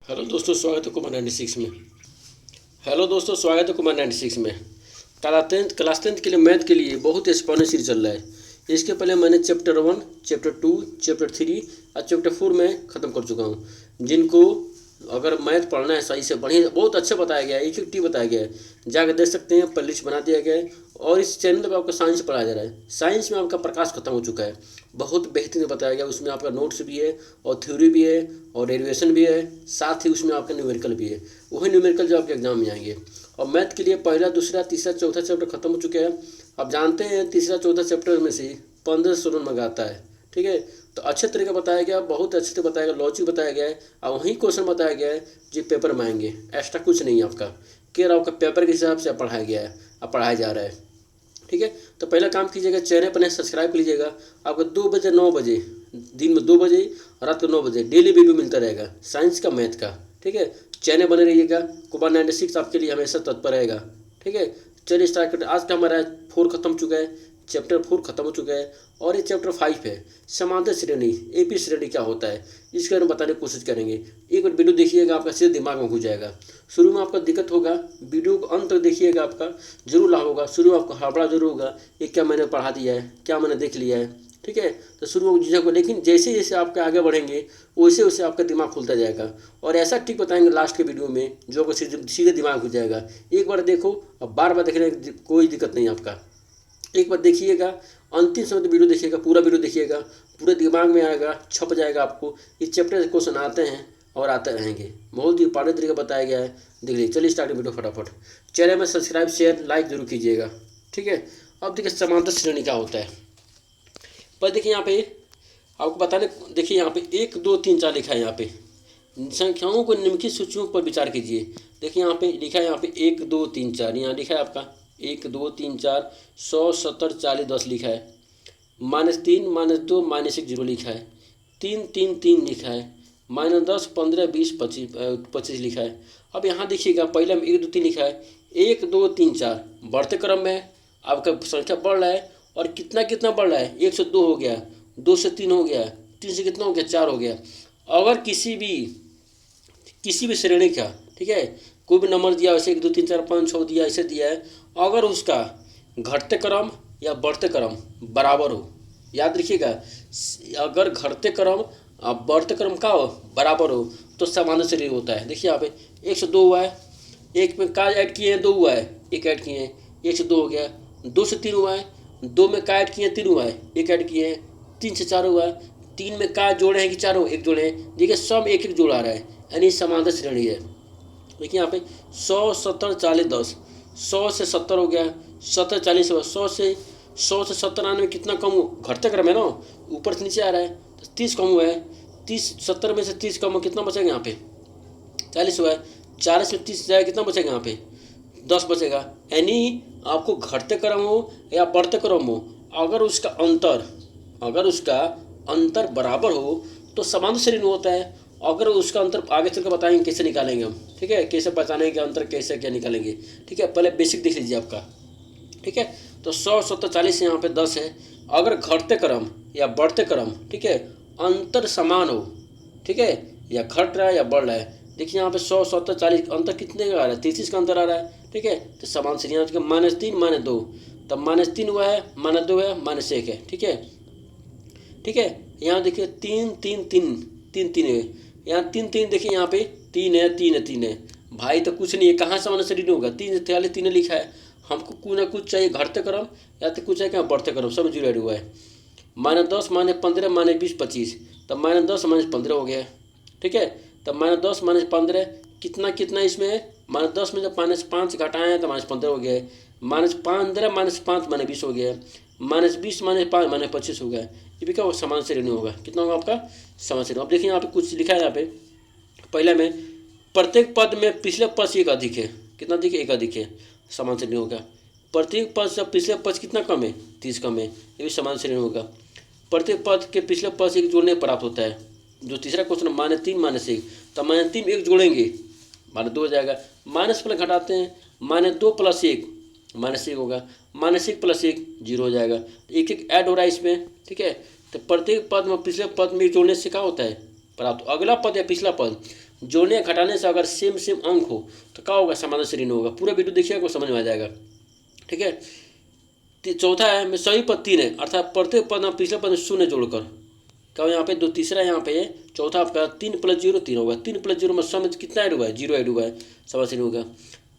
Hello दोस्तों, स्वागत है कुमार 96 में। हेलो दोस्तों, स्वागत है कुमार 96 में। क्लास टेंथ के लिए मैथ के लिए बहुत एक्सप्लेनेशन सीरीज चल रहा है। इसके पहले मैंने चैप्टर 1, चैप्टर 2, चैप्टर 3 और चैप्टर 4 में ख़त्म कर चुका हूँ। जिनको अगर मैथ पढ़ना है सही से बढ़िया, बहुत अच्छा बताया गया है, एक बताया गया है, जाकर देख सकते हैं। प्लेलिस्ट बना दिया गया है और इस चैनल पर आपका साइंस पढ़ाया जा रहा है। साइंस में आपका प्रकाश खत्म हो चुका है, बहुत बेहतरीन बताया गया। उसमें आपका नोट्स भी है और थ्योरी भी है और डेरिवेशन भी है, साथ ही उसमें आपका न्यूमेरिकल भी है। वही न्यूमेरिकल जो आपके एग्जाम में आएंगे। और मैथ के लिए पहला, दूसरा, तीसरा, चौथा चैप्टर खत्म हो चुके हैं। आप जानते हैं तीसरा चौथा चैप्टर में से 15 सवाल मंगाता आता है, ठीक है। तो अच्छे तरीके बताया गया, बहुत अच्छे से बताया गया, लॉजिक बताया गया है और वही क्वेश्चन बताया गया है जो पेपर में आएंगे। एक्स्ट्रा कुछ नहीं है आपका, केवल आपका पेपर के हिसाब से पढ़ाया गया है, अब पढ़ाया जा रहा है, ठीक है। तो पहला काम कीजिएगा, चैनल पर सब्सक्राइब कर लीजिएगा। आपको 2 बजे 9 बजे, दिन में 2 बजे और रात को 9 बजे डेली वीडियो मिलता रहेगा साइंस का, मैथ का, ठीक है। चैनल बने रहिएगा। कुमार 96 आपके लिए हमेशा तत्पर रहेगा, ठीक है। चलिए स्टार्ट करते। आज का हमारा 4 खत्म हो चुका है, चैप्टर 4 खत्म हो चुका है और ये चैप्टर 5 है, समांतर श्रेणी, एपी श्रेणी क्या होता है इसके बारे में बताने की कोशिश करेंगे। एक बार वीडियो देखिएगा, आपका सीधे दिमाग में घुस जाएगा। शुरू में आपका दिक्कत होगा, वीडियो को अंत तक देखिएगा, आपका जरूर लाभ होगा। शुरू में आपको हड़बड़ा जरूर होगा, ये क्या मैंने पढ़ा दिया है, क्या मैंने देख लिया है, ठीक है। तो शुरू में झिझक हो, लेकिन जैसे जैसे आपके आगे बढ़ेंगे वैसे वैसे आपका दिमाग खुलता जाएगा। और ऐसा ट्रिक बताएंगे लास्ट के वीडियो में जो आपको सीधे दिमाग घुस जाएगा। एक बार देखो, अब बार बार देखने की कोई दिक्कत नहीं आपका। एक बार देखिएगा, अंतिम समय तो वीडियो देखिएगा, पूरा वीडियो देखिएगा, पूरे दिमाग में आएगा, छप जाएगा आपको। इस चैप्टर से क्वेश्चन आते हैं और आते रहेंगे, बहुत ही पारदर्शी तरीका बताया गया है। देख लीजिए। चलिए स्टार्ट वीडियो फटाफट। चैनल में सब्सक्राइब, शेयर, लाइक जरूर कीजिएगा, ठीक है। अब देखिए समांतर श्रेणी क्या होता है। पर देखिए यहाँ पे आपको बताने, देखिए यहाँ पे 1 2 3 4 लिखा है। यहाँ पे संख्याओं को निम्नलिखित सूचियों पर विचार कीजिए। देखिए यहाँ पे लिखा है, यहाँ पे 1 2 3 4, यहाँ लिखा है आपका 1 2 3 4, 100 70 40 10 लिखा है। -3 -2 -1 0 लिखा है। 3 3 3 लिखा है। -10 15 20 25 लिखा है। अब यहाँ देखिएगा, पहले में 1 2 3 लिखा है, 1 2 3 4 बढ़ते क्रम में आपका संख्या बढ़ रहा है। और कितना कितना बढ़ रहा है, 1 से 2 हो गया, 2 से 3 हो गया, 3 से कितना हो गया, 4 हो गया। अगर किसी भी श्रेणी का, ठीक है, कोई भी नंबर दिया, वैसे 1 2 3 4 5 6 दिया, ऐसे दिया है, अगर उसका घटते क्रम या बढ़ते क्रम बराबर हो, याद रखिएगा, अगर घटते क्रम और बढ़ते क्रम का हो बराबर हो तो समांतर श्रेणी होता है। देखिए यहाँ पे 1 से 2 हुआ है, एक में का ऐड किए हैं, 2 हुआ है, एक ऐड किए हैं, 1 से 2 हो गया। 2 से 3 हुआ है, 2 में का ऐड किए हैं, 3 हुआ है, एक ऐड किए हैं। 3 से 4 हुआ है, 3 में का जोड़े हैं कि 4 हो, एक जोड़े हैं। देखिए सब एक एक जोड़ा रहा है, यानी समांतर श्रेणी है। देखिए यहाँ पे 100 70 40 10, 100 से 70 हो गया, 70 40 हुआ, 100 से 70 आने में कितना कम हो, घटते क्रम है ना, ऊपर से नीचे आ रहा है, तो 30 कम हुआ है। 30 70 में से 30 कम हो, कितना बचेगा यहाँ पे, 40 हुआ है। 40 में 30 जाएगा, कितना बचेगा यहाँ पे, 10 बचेगा। यानी आपको घटते क्रम हो या बढ़ते क्रम हो, अगर उसका अंतर बराबर हो तो समांतर श्रेणी होता है। अगर उसका अंतर आगे चलकर बताएंगे कैसे निकालेंगे हम, ठीक है, कैसे पहचानेंगे अंतर, कैसे क्या निकालेंगे, ठीक है। पहले बेसिक देख लीजिए आपका, ठीक है। तो 100 70 40 यहाँ पे 10 है। अगर घटते क्रम या बढ़ते क्रम, ठीक है, अंतर समान हो, ठीक है, या घट रहा है या बढ़ रहा है। देखिए यहाँ पे 100 70 40 अंतर कितने का आ रहा है, 33 का अंतर आ रहा है, ठीक है। तो समान श्रेणी -3 -2, तब -3 हुआ है, -2 है, -1 है, ठीक है, ठीक है। यहाँ देखिए 3 3 3 3 3 है, यहाँ 3 3, देखिए यहाँ पे 3 है 3 है 3 है, भाई तो कुछ नहीं है, कहाँ समांतर श्रेणी होगा, 3 से 3 लिखा है। हमको कुछ ना कुछ चाहिए, घटते क्रम या तो कुछ है क्या बढ़ते क्रम, सब जीरो ऐड हुआ है। -10 -15 -20 25, तब -10 -15 हो गया, ठीक है। तब -10 -15 कितना कितना इसमें है, -10 में जब -5 घटाएं हैं तो -15 हो गया है। -15 -5 -20 हो गया है। -20 -5 -25 हो गया है। ये भी क्या समान श्रेणी होगा, कितना होगा आपका समान श्रेणी। अब देखिए यहाँ पे कुछ लिखा है, यहाँ पे पहले में प्रत्येक पद में पिछले पद से एक अधिक है, कितना अधिक है, एक अधिक है, समान श्रेणी होगा। प्रत्येक पद से पिछले पद कितना कम है, 30 कम है, ये भी समान श्रेणी होगा। प्रत्येक पद के पिछले पद से एक जोड़ने प्राप्त होता है। जो तीसरा क्वेश्चन -3 -1, तो -3 एक जोड़ेंगे -2 हो जाएगा। माइनस प्लस घटाते हैं, -2 + 1 -1 होगा, -1 + 1 0 हो जाएगा। एक एक ऐड हो रहा है इसमें, ठीक है। तो प्रत्येक पद में पिछले पद में जोड़ने से क्या होता है प्राप्त, अगला पद या पिछला पद जोड़ने घटाने से अगर सेम सेम अंक हो तो क्या होगा, समांतर श्रेणी होगा। पूरा वीडियो देखिए, आपको समझ में आ जाएगा। ठीक है, चौथा है में सभी पद 3 है, अर्थात प्रत्येक पद में पिछले पद में शून्य जोड़कर क्या यहाँ पे दो, तीसरा यहाँ पे चौथा आपका 3 + 0 3 होगा। 3 + 0 में समझ कितना ऐड हुआ है, 0 ऐड हुआ है, समांतर श्रेणी होगा।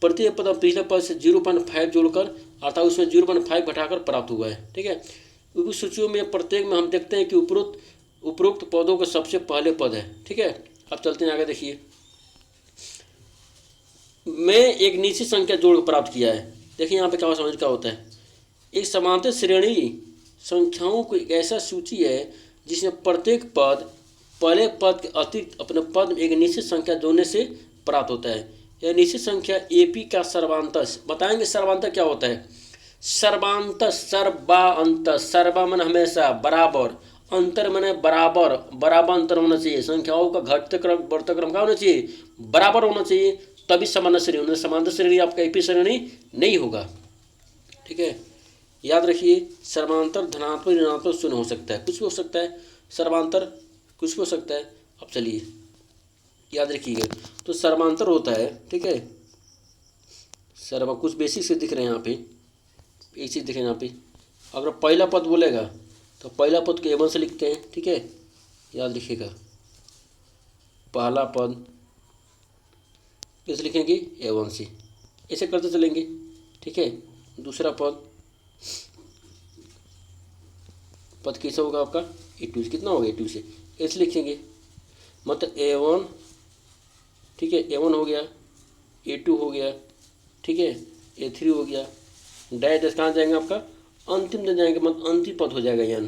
प्रत्येक पद में पिछले पद से 0.5 जोड़कर अर्थात उसमें 0.5 घटाकर प्राप्त हुआ है। ठीक है, उप सूचियों में प्रत्येक में हम देखते हैं कि उपरोक्त पदों का सबसे पहले पद है। ठीक है, अब चलते हैं आगे। देखिए, मैं एक निश्चित संख्या जोड़ प्राप्त किया है। देखिए यहाँ पे क्या समझ क्या होता है, एक समांतर श्रेणी संख्याओं की एक ऐसा सूची है जिसमें प्रत्येक पद पहले पद के अतिरिक्त अपने पद में एक निश्चित संख्या जोड़ने से प्राप्त होता है। यह निश्चित संख्या एपी का सर्वांतर, बताएंगे सर्वांतर क्या होता है। सर्वांतर, सर्वांतर, सर्वा मन हमेशा बराबर, अंतर माने बराबर, बराबर अंतर होना चाहिए। संख्याओं का घटते क्रम बढ़ते क्रम क्या होना चाहिए, बराबर होना चाहिए, तभी समांतर श्रेणी होना। समांतर श्रेणी आपका एपी श्रेणी नहीं होगा। ठीक है, याद रखिए, सर्वांतर धनात्मक ऋणात्मक शून्य हो सकता है, कुछ भी हो सकता है, सर्वांतर कुछ भी हो सकता है। अब चलिए याद रखिएगा, तो सर्वांतर होता है। ठीक है, सर्व कुछ बेसिक से दिख रहे हैं यहाँ पे, एक चीज़ दिख रहे हैं यहाँ पे, अगर पहला पद बोलेगा तो पहला पद को A1 से लिखते हैं। ठीक है, याद रखिएगा, पहला पद कैसे लिखेंगे, A1 से, ऐसे करते चलेंगे। ठीक है, दूसरा पद कैसे होगा आपका, A2 से, कितना होगा A2 से, ऐसे लिखेंगे, मतलब A1। ठीक है, A1 हो गया, A2 हो गया, ठीक है, A3 हो गया, डैश कहाँ जाएंगे आपका, अंतिम में जाएंगे, मतलब अंतिम पद हो जाएगा n।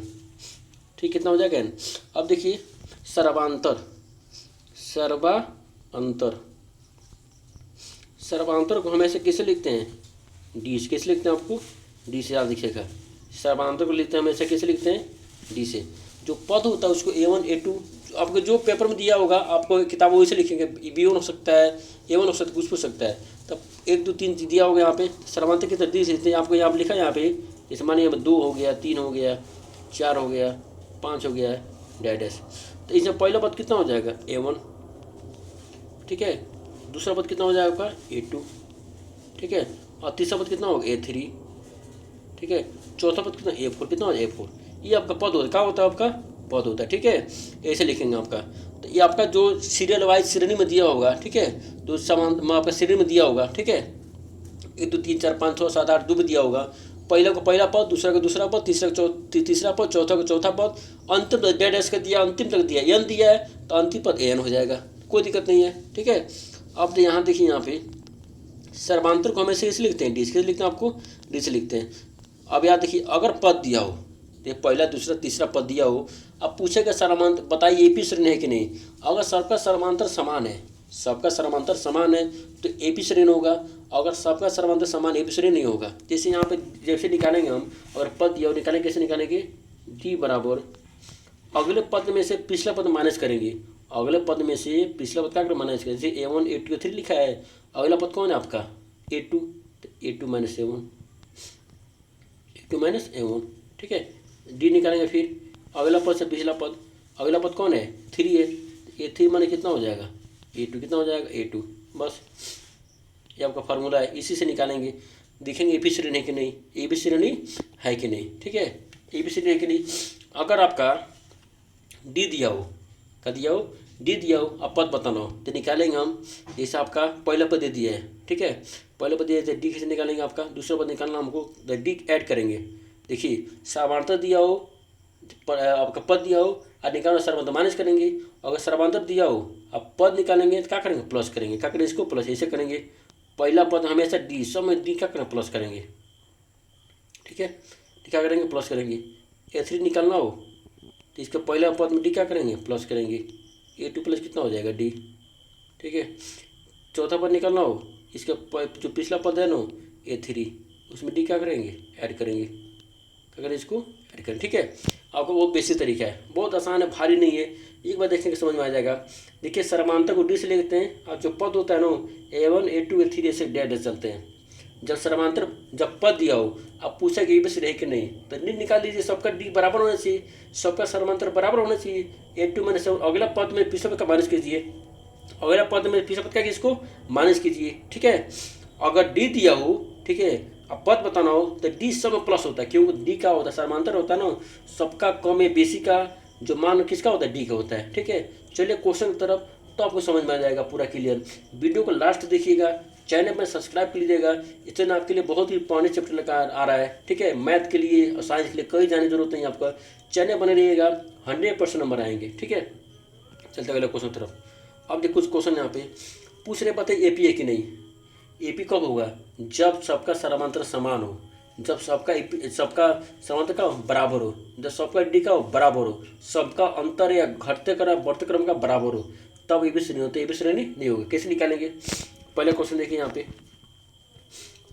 ठीक, कितना हो जाएगा n। अब देखिए सर्वांतर, सर्वांतर को हम ऐसे कैसे लिखते हैं, डी से। कैसे लिखते हैं, आपको डी से याद दिखेगा। सर्वांतर को लिखते हैं हम ऐसे, कैसे लिखते हैं, डी से। जो पद होता है उसको A1 A2, आपको जो पेपर में दिया होगा आपको किताब वही से लिखेंगे, B1 हो सकता है, A1 हो सकता है, कुछ हो सकता है। तब 1 2 3 दिया होगा यहाँ पे, सर्वांतर की तरह से आपको यहाँ पे लिखा है, यहाँ पे जैसे मानिए 2 हो गया, 3 हो गया, 4 हो गया, 5 हो गया, डैश। तो इसमें पहला पद कितना हो जाएगा, A1। ठीक है, दूसरा पद कितना हो जाएगा आपका, A2। ठीक है, और तीसरा पद कितना होगा, A3। ठीक है, चौथा पद कितना, A4। कितना हो जाएगा, A4। ये आपका पद होता है, क्या होता है आपका पद होता है। ठीक है, ऐसे लिखेंगे आपका। तो ये आपका जो सीरियल वाइज श्रेणी में दिया होगा, ठीक है, तो समान आपका श्रेणी में दिया होगा। ठीक है, 1 2 3 4 5 6 7 8 2 में दिया होगा। पहला को पहला पद, दूसरा को दूसरा पद, तीसरा को तीसरा पद, चौथा को चौथा पद, अंतिम डैश का दिया, अंतिम तक दिया, n दिया है तो अंतिम पद an हो जाएगा, कोई दिक्कत नहीं है। ठीक है, अब तो यहाँ देखिए, यहाँ पे सर्वांतर को हमेशा इसे लिखते हैं, डी से लिखते हैं, आपको डी से लिखते हैं। अब याद देखिए, अगर पद दिया हो, ये पहला दूसरा तीसरा पद दिया हो, अब पूछेगा सर्वांतर बताइए एपी श्रेणी है कि नहीं। अगर सबका सर्वांतर समान है, सबका सर्वांतर समान है तो एपी श्रेणी होगा। अगर सबका सर्वांतर समान एपी श्रेणी नहीं होगा। जैसे यहाँ पे जैसे निकालेंगे हम, अगर पद दिया हो निकालेंगे, कैसे निकालेंगे, डी बराबर अगले पद में से पिछला पद माइनस करेंगे, अगले पद में से पिछला पद क्या माइनस करेंगे। जैसे A1 A2 A3 लिखा है, अगला पद कौन है आपका, A2, तो A2 - A1, A2 - A1। ठीक है, डी निकालेंगे, फिर अगला पद से पिछला पद, अगला पद कौन है, 3 है, A3 माने कितना हो जाएगा, A2। कितना हो जाएगा, A2। बस ये आपका फार्मूला है, इसी से निकालेंगे, देखेंगे एपी श्रेणी है कि नहीं, एपी श्रेणी है कि नहीं। ठीक है, एपी श्रेणी है कि नहीं। अगर आपका डी दिया हो, क्या दिया हो, डी दिया हो, अब पद बताना हो तो निकालेंगे हम। जैसे आपका पहला पद दे दिया है, ठीक है, पहला पद दिया है, डी कैसे निकालेंगे, आपका दूसरा पद निकालना हमको, तो डी ऐड करेंगे। देखिए सर्वांतर दिया हो, आपका पद दिया हो और निकालना सर्वांतर माइनस करेंगे। अगर सर्वांतर दिया हो अब पद निकालेंगे तो क्या करेंगे, प्लस करेंगे। क्या करेंगे, इसको प्लस ऐसे करेंगे। पहला पद हमेशा डी, सब में डी क्या करेंगे, प्लस करेंगे। ठीक है, क्या करेंगे, प्लस करेंगे। A3 निकालना हो तो इसके पहला पद में डी क्या करेंगे, प्लस करेंगे। A2 प्लस कितना हो जाएगा, डी। ठीक है, चौथा पद निकालना हो, इसका जो पिछला पद है ना A3, उसमें डी क्या करेंगे, ऐड करेंगे। क्या करें, इसको ऐड करें। ठीक है, आपको बहुत बेसिक तरीका है, बहुत आसान है, भारी नहीं है, एक बार देखने के समझ में आ जाएगा। देखिए सर्वांतर को डी से लेते हैं और जो पद होता है ना A1 A2 A3 ऐसे डैश चलते हैं। जब सर्वांतर जब पद दिया हो, अब पूछा कि बस रहे कि नहीं, तो डी निकाल लीजिए, सबका डी बराबर होना चाहिए, सबका सर्वांतर बराबर होना चाहिए। A2 - अगला पद में पिछले पद का माइनस कीजिए, अगला पद में पिछला पद क्या कीजिए, इसको माइनस कीजिए। ठीक है, अगर डी दिया हो, ठीक है, अब पद बताना हो तो डी सब में प्लस होता है, क्योंकि डी का होता है समांतर होता है ना, सबका कम या बेसी का जो मान किसका होता है, डी का होता है। ठीक है, चलिए क्वेश्चन की तरफ, तो आपको समझ में आ जाएगा पूरा क्लियर। वीडियो को लास्ट देखिएगा, चैनल में सब्सक्राइब कर लीजिएगा, इससे ना आपके लिए बहुत ही पुराने चैप्टर लेकर आ रहा है। ठीक है, मैथ के लिए और साइंस के लिए कोई जाने की जरूरत नहीं आपका, चैनल बने रहिएगा, 100% नंबर आएंगे। ठीक है, चलते अगले क्वेश्चन की तरफ। अब देखो कुछ क्वेश्चन यहाँ पे पूछ रहे, पता है एपी है कि नहीं। एपी कब होगा, जब सबका समांतर समान हो, जब सबका समांतर का बराबर हो, जब सबका डी का बराबर हो, सबका अंतर या घटते क्रम बढ़ते क्रम का बराबर हो, तब एबी श्रेणी होती है। एबी श्रेणी नहीं होगी। कैसे निकालेंगे, पहले क्वेश्चन देखिए यहाँ पे।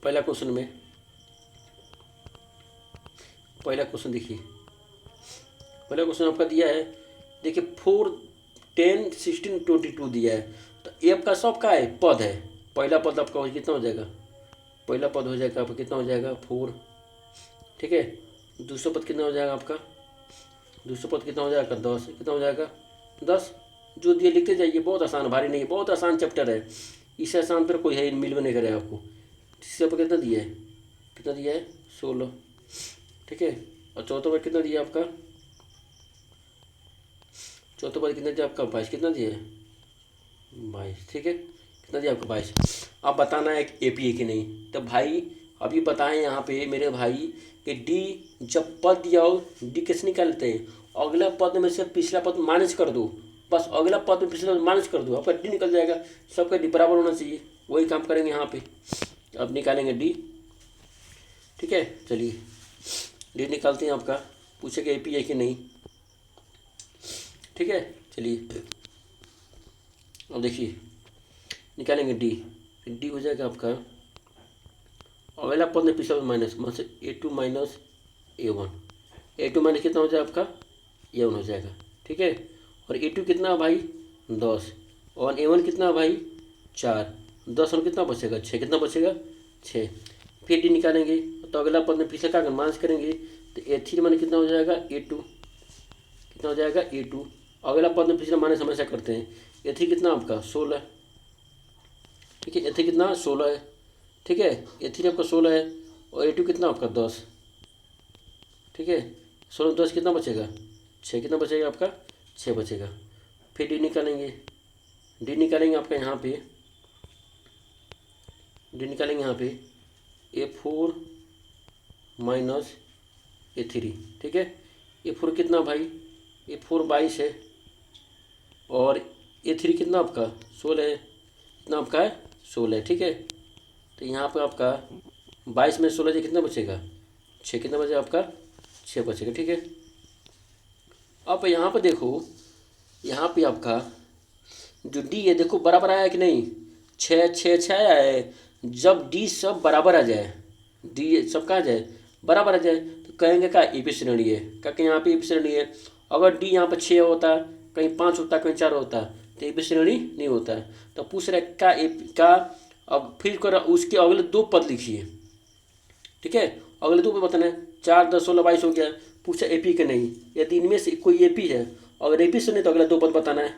पहला क्वेश्चन देखिए, पहला क्वेश्चन आपका दिया है, देखिए 4, 10, 16, 22 दिया है। तो एफ का सब का है, पद है। पहला पद आपका कितना हो जाएगा, पहला पद हो जाएगा आपका कितना हो जाएगा 4। ठीक है, दूसरा पद कितना हो जाएगा आपका, दूसरा पद कितना हो जाएगा 10, कितना हो जाएगा 10। जो दिए लिखते जाइए, बहुत आसान, भारी नहीं है, बहुत आसान चैप्टर है। इससे आसान पर कोई है मिल भी नहीं करेगा आपको। तीसरे पर कितना दिया है, कितना दिया है 16। ठीक है, और चौथा पर कितना दिया आपका, चौथा पर कितना दिया आपका 22, कितना दिया है 22। ठीक है, कितना दिया आपका 22। अब बताना है एपी है कि नहीं। तो भाई अभी बताएं यहाँ पे मेरे भाई कि डी जब पद दिया हो, डी कैसे निकालते हैं, अगला पद में से पिछला पद माइनस कर दो, बस अगला पद में पिछला पद माइनस कर दो, आपका डी निकल जाएगा। सबका डी बराबर होना चाहिए, वही काम करेंगे यहाँ पे। अब निकालेंगे डी। ठीक है, चलिए डी निकालते हैं। आपका पूछेगा एपी है कि नहीं। ठीक है, चलिए अब देखिए निकालेंगे डी। डी हो जाएगा आपका अगला पद में पिछला माइनस, मतलब A2 minus A1। A2 minus कितना हो जाएगा आपका A1 हो जाएगा। ठीक है, और A2 कितना है भाई 10, और A1 कितना है भाई 4, 10 और कितना बचेगा 6, कितना बचेगा 6। फिर डी निकालेंगे तो अगला पद में पिछले का माइनस करेंगे, तो A3 माइनस कितना हो जाएगा A2, कितना हो जाएगा A2। अगला पद में पिछला माइनस हमेशा करते हैं। A3 कितना आपका 16। ठीक है, A3 कितना 16 है। ठीक है, A3 आपका 16 है, और A2 कितना आपका 10। ठीक है, 16 10 कितना बचेगा 6, कितना बचेगा आपका 6 बचेगा। फिर डी निकालेंगे, डी निकालेंगे आपका यहाँ पे, डी निकालेंगे यहाँ पे A4 माइनस A3। ठीक है, A4 कितना भाई, A4 22 है, और A3 कितना आपका 16 है, कितना आपका है 16। ठीक है, तो यहाँ पे आपका 22 में 16 से कितना बचेगा 6, कितना बचेगा आपका 6 बचेगा। ठीक है, अब यहाँ पे देखो, यहाँ पे आपका जो डी है देखो बराबर आया कि नहीं, 6 6 6 आया है। जब डी सब बराबर आ जाए, डी सब कहा जाए बराबर आ जाए, तो कहेंगे का एपी श्रेणी है। क्या यहाँ पे एपी श्रेणी है। अगर डी यहाँ पर 6 होता, कहीं 5 होता, कहीं 4 होता, तो एपी श्रेणी नहीं होता। तो पूछ रहे का एपी का। अब फिर कर उसके अगले 2 पद लिखिए। ठीक है, अगले 2 पद बताना है, 4 10 16 22 हो गया। पूछा एपी के नहीं, यदि इनमें से कोई एपी है, अगर एपी से नहीं तो अगला 2 पद बताना है।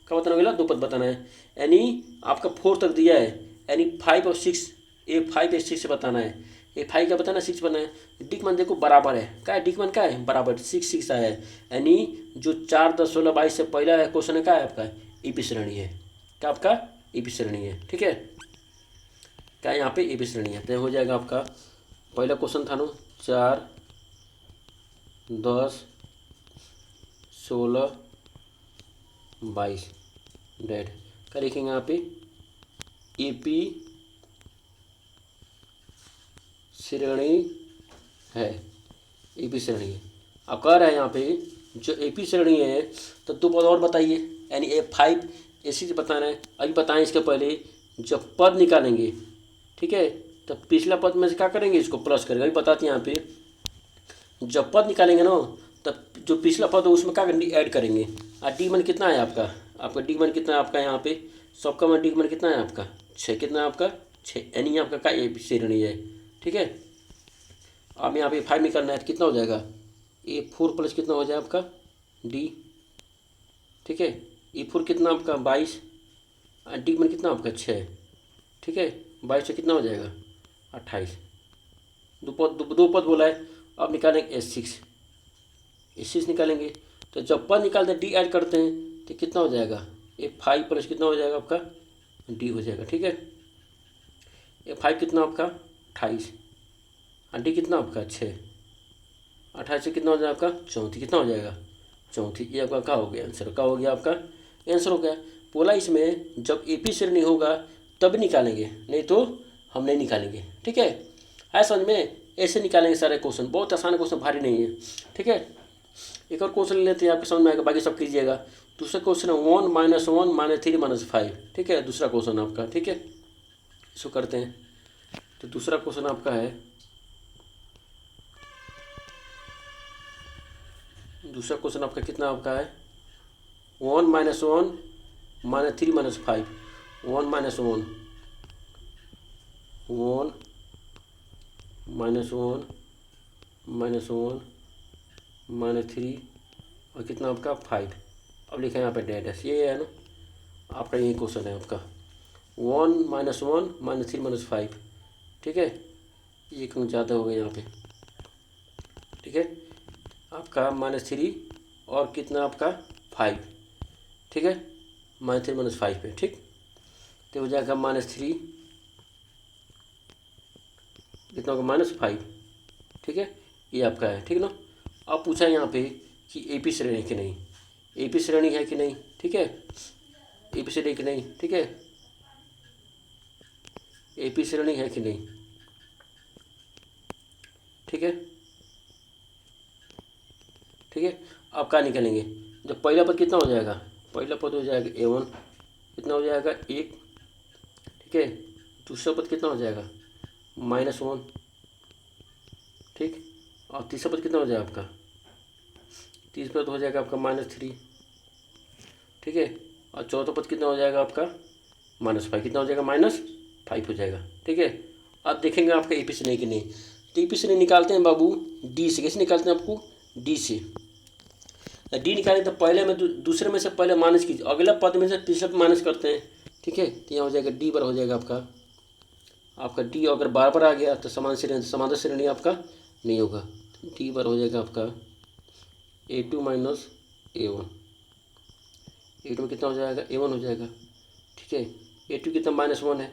क्या बताना, अगला 2 पद बताना है। यानी आपका 4 तक दिया है, यानी 5 और 6, A5 या 6 से बताना है। A5 का बताना 6 बनाना है। डी मान देखो बराबर है, क्या है डी मान क्या है बराबर 6 6 आया है। यानी जो 4 10 16 22 से पहला है क्वेश्चन है क्या है आपका एपी श्रेणी है। क्या आपका एपी श्रेणी है। ठीक है, क्या यहाँ पे एपी श्रेणी है। तो हो जाएगा आपका पहला क्वेश्चन था ना 4 10 16 22 डेड। क्या लिखेंगे यहाँ पे एपी श्रेणी है, एपी श्रेणी है। अब कह रहे हैं यहाँ पे जो एपी श्रेणी है, तो 2 पद और बताइए, यानी A5 ऐसी से बताना है। अभी बताएं इसके पहले जब पद निकालेंगे, ठीक है, तो पिछला पद में से क्या करेंगे, इसको प्लस करेंगे। अभी बताते हैं यहाँ पे जब पद निकालेंगे ना, तब जो पिछला पद है उसमें क्या करेंगे ऐड करेंगे। और डी मन कितना है आपका डी मन कितना है आपका यहाँ पे सबका मन डी मन कितना है आपका 6, कितना है आपका 6, यानी आपका क्या एपी श्रेणी है। ठीक है, अब यहाँ पे 5 निकालना है तो कितना हो जाएगा A4 प्लस कितना हो जाएगा आपका डी। ठीक है, A4 कितना आपका 22, डी मन कितना आपका 6, ठीक है। 22 से कितना हो जाएगा 28, दो पद बोला है। अब निकालेंगे S6 निकालेंगे। तो जब पद निकालते हैं डी ऐड करते हैं तो कितना हो जाएगा A5 प्लस कितना हो जाएगा आपका डी हो जाएगा, ठीक है। A5 कितना आपका 28, डी कितना आपका 6, 28 से कितना हो जाएगा आपका 34, कितना हो जाएगा 34। ये आपका क्या हो गया आंसर, क्या हो गया आपका आंसर हो गया। बोला इसमें जब AP श्रेणी होगा तब निकालेंगे, नहीं तो हम नहीं निकालेंगे, ठीक है समझ में। ऐसे निकालेंगे सारे क्वेश्चन, बहुत आसान क्वेश्चन, भारी नहीं है, ठीक है। एक और क्वेश्चन ले लेते हैं, आपके समझ में आएगा, बाकी सब कीजिएगा। दूसरा क्वेश्चन है 1 - 1 - 3 - 5, ठीक है। दूसरा क्वेश्चन आपका, ठीक है, इसको करते हैं। तो दूसरा क्वेश्चन आपका है, दूसरा क्वेश्चन आपका कितना आपका है 1 - 1 - 3 - 5, 1 - 1 1 - 1 - 3 और कितना आपका 5। अब लिखा है यहाँ पे डैश, ये है ना आपका, यही क्वेश्चन है आपका 1 - 1 - 3 - 5, ठीक है। ये कहीं ज़्यादा हो गया यहाँ पे, ठीक है। आपका -3 और कितना आपका 5, ठीक है। -3 - 5 पे, ठीक। तो हो जाएगा -3 कितना होगा -5, ठीक है। ये आपका है, ठीक ना। अब पूछा है यहाँ पे कि AP श्रेणी है कि नहीं, AP श्रेणी है कि नहीं, ठीक है। AP श्रेणी कि नहीं, ठीक है। AP श्रेणी है कि नहीं, ठीक है, ठीक है। अब क्या निकालेंगे, जब पहला पद कितना हो जाएगा, पहला पद हो जाएगा A1 कितना हो जाएगा 1, ठीक है। दूसरा पद कितना हो जाएगा -1, ठीक। और तीसरा पद कितना हो जाएगा आपका, तीसरा पद हो जाएगा आपका -3, ठीक है। और चौथा पद कितना हो जाएगा आपका -5, कितना हो जाएगा -5 हो जाएगा, ठीक है। अब देखेंगे आपका AP श्रेणी कि नहीं। तो AP श्रेणी निकालते हैं बाबू डी से। कैसे निकालते हैं आपको डी से, डी निकालें तो पहले में दूसरे में से पहले माइनस कीजिए, अगला पद में से पिछले पे माइनस करते हैं, ठीक है। तो यहाँ हो जाएगा डी बराबर हो जाएगा आपका डी अगर बार आ गया तो समांतर श्रेणी आपका नहीं होगा। डी बराबर हो जाएगा आपका A2 - A1, A2 में कितना हो जाएगा A1 हो जाएगा, ठीक है। A2 कितना -1 है,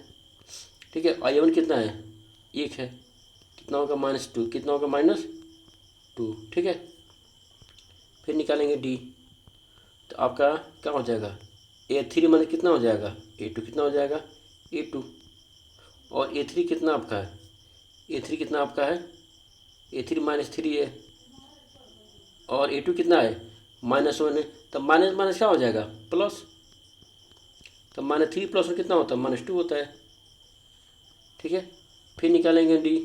ठीक है। और A1 कितना है 1 है, कितना होगा -2, कितना होगा -2, ठीक है। फिर निकालेंगे डी, तो आपका क्या हो जाएगा A3 माइनस कितना हो जाएगा A2, कितना हो जाएगा A2। और A3 कितना आपका है, A3 कितना आपका है A3 -3 है। और A2 कितना है -1 है। तो माइनस माइनस क्या हो जाएगा प्लस, तो -3 + 1 कितना होता है -2 होता है, ठीक है। फिर निकालेंगे डी,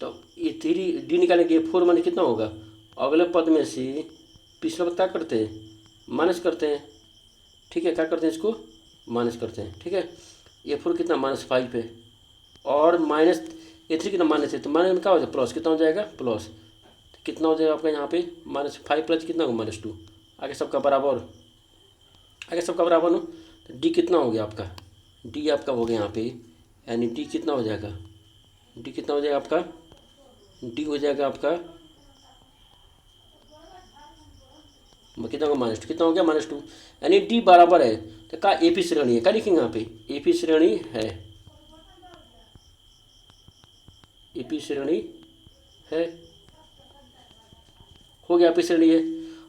तो A3 डी निकालेंगे A4 माने कितना होगा, अगले पद में से पिछला पद क्या करते हैं माइनस करते हैं, ठीक है। क्या करते हैं इसको माइनस करते हैं, ठीक है। A4 कितना -5 है और A3 कितना माइनस है, तो माइनस में क्या हो जाएगा प्लस, कितना हो जाएगा प्लस। तो कितना हो जाएगा आपका यहाँ पे -5 प्लस कितना होगा -2, आगे सबका बराबर, आगे सबका बराबर हो। तो डी कितना हो गया आपका, डी आपका हो गया यहाँ पे, यानी डी कितना हो जाएगा, डी कितना हो जाएगा आपका, डी हो जाएगा आपका कितना होगा -2, कितना हो गया -2, यानी डी बराबर है। तो क्या AP श्रेणी है, क्या लिखेंगे यहाँ पे AP श्रेणी है, AP श्रेणी है, हो गया AP श्रेणी है।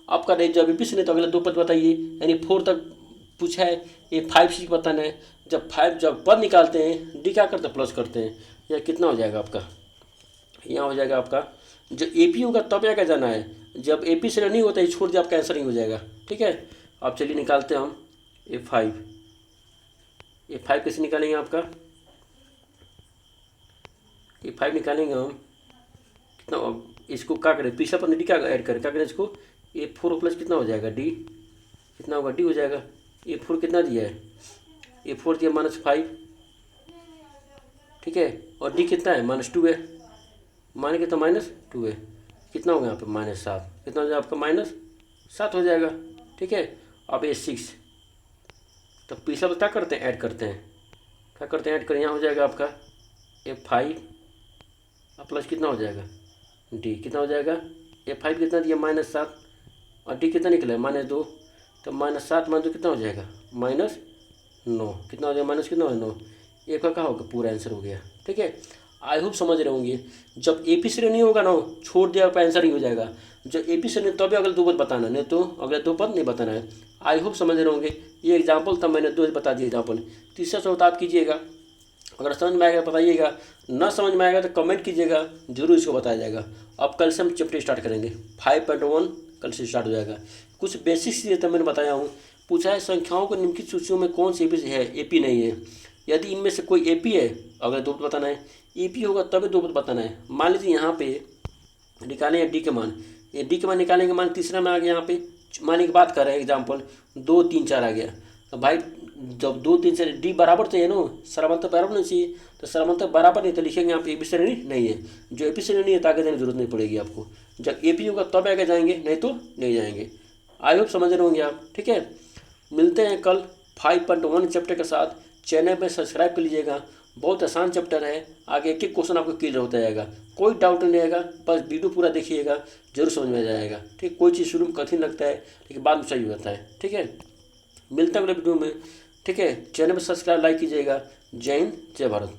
आपका नहीं जब AP श्रेणी तो अगले 2 पद बताइए, यानी 4 तक पूछा है, ये 5 6 बताना है। जब पद निकालते हैं डी क्या करते हैं प्लस करते हैं, या कितना हो जाएगा आपका, यहाँ हो जाएगा आपका जब AP होगा तब क्या जाना है, जब AP श्रेणी नहीं होता है छोड़ दिया आपका आंसर नहीं हो जाएगा, ठीक है। अब चलिए निकालते हैं हम A5 कैसे निकालेंगे आपका A5 निकालेंगे हम कितना, इसको क्या करें पिछला पर डी क्या ऐड करें, क्या करें इसको A4 प्लस कितना हो जाएगा डी, कितना होगा डी हो जाएगा। A4 कितना दिया है A4 दिया -5, ठीक है। और डी कितना है -2 है, माने कितना -2 है, कितना होगा यहाँ पे -7, कितना हो जाएगा आपका -7 हो जाएगा, ठीक है। अब A6 तो पिछला तो क्या करते हैं, ऐड करते हैं, क्या करते हैं, ऐड करें। यहाँ हो जाएगा आपका F5 और प्लस कितना हो जाएगा D, कितना हो जाएगा F5 कितना दिया -7 और D कितना निकला है -2, तो -7 -2 कितना हो जाएगा -9, कितना हो जाएगा माइनस कितना हो 9, एक का होगा पूरा आंसर हो गया। ठीक है, आई होप समझ रहे होंगे। जब AP श्रेणी नहीं होगा ना, छोड़ दिया आपका आंसर ही हो जाएगा। जब AP श्रेणी तभी अगले 2 पद बताना, नहीं तो अगले 2 पद नहीं बताना है। आई होप समझ रहे होंगे। ये एग्जाम्पल था, मैंने 2 बता दिए एग्जाम्पल। तीसरा चौथा आप कीजिएगा, अगर समझ में आएगा बताइएगा, ना समझ में आएगा तो कमेंट कीजिएगा, जरूर इसको बताया जाएगा। अब कल से हम चैप्टर स्टार्ट करेंगे 5.1 कल से स्टार्ट हो जाएगा। कुछ बेसिक्स चीज़ें तो मैंने बताया हूँ। पूछा है संख्याओं को निम्नलिखित सूचियों में कौन सी AP है, AP नहीं है। यदि इनमें से कोई AP है अगले 2 पद बताना है, EP होगा तभी 2 पद बताना है। मान लीजिए यहाँ पे निकालें D के मान, ये D के मान निकालेंगे, मान तीसरा में आ गया। यहाँ पे माने की बात कर रहे हैं एग्जाम्पल 2 3 4 आ गया, तो भाई जब 2 3 से D बराबर चाहिए ना, सराबंतर बराबर नहीं चाहिए, तो सराबंतर बराबर नहीं तो लिखेंगे यहाँ पे AP श्रेणी नहीं है। जो AP श्रेणी नहीं है तो आगे जाने की जरूरत नहीं पड़ेगी आपको। जब AP होगा तब आगे जाएंगे, नहीं तो नहीं जाएंगे। आई होप समझ रहे होंगे आप। ठीक है, मिलते हैं कल 5.1 चैप्टर के साथ। चैनल में सब्सक्राइब कर लीजिएगा, बहुत आसान चैप्टर है। आगे एक एक क्वेश्चन आपको क्लियर होता जाएगा, कोई डाउट नहीं रहेगा। बस वीडियो पूरा देखिएगा, जरूर समझ में आ जाएगा। ठीक, कोई चीज़ शुरू में कठिन लगता है लेकिन बाद में सही होता है। ठीक है, मिलते हैं अगले वीडियो में। ठीक है, चैनल में सब्सक्राइब लाइक कीजिएगा। जय हिंद, जय भारत।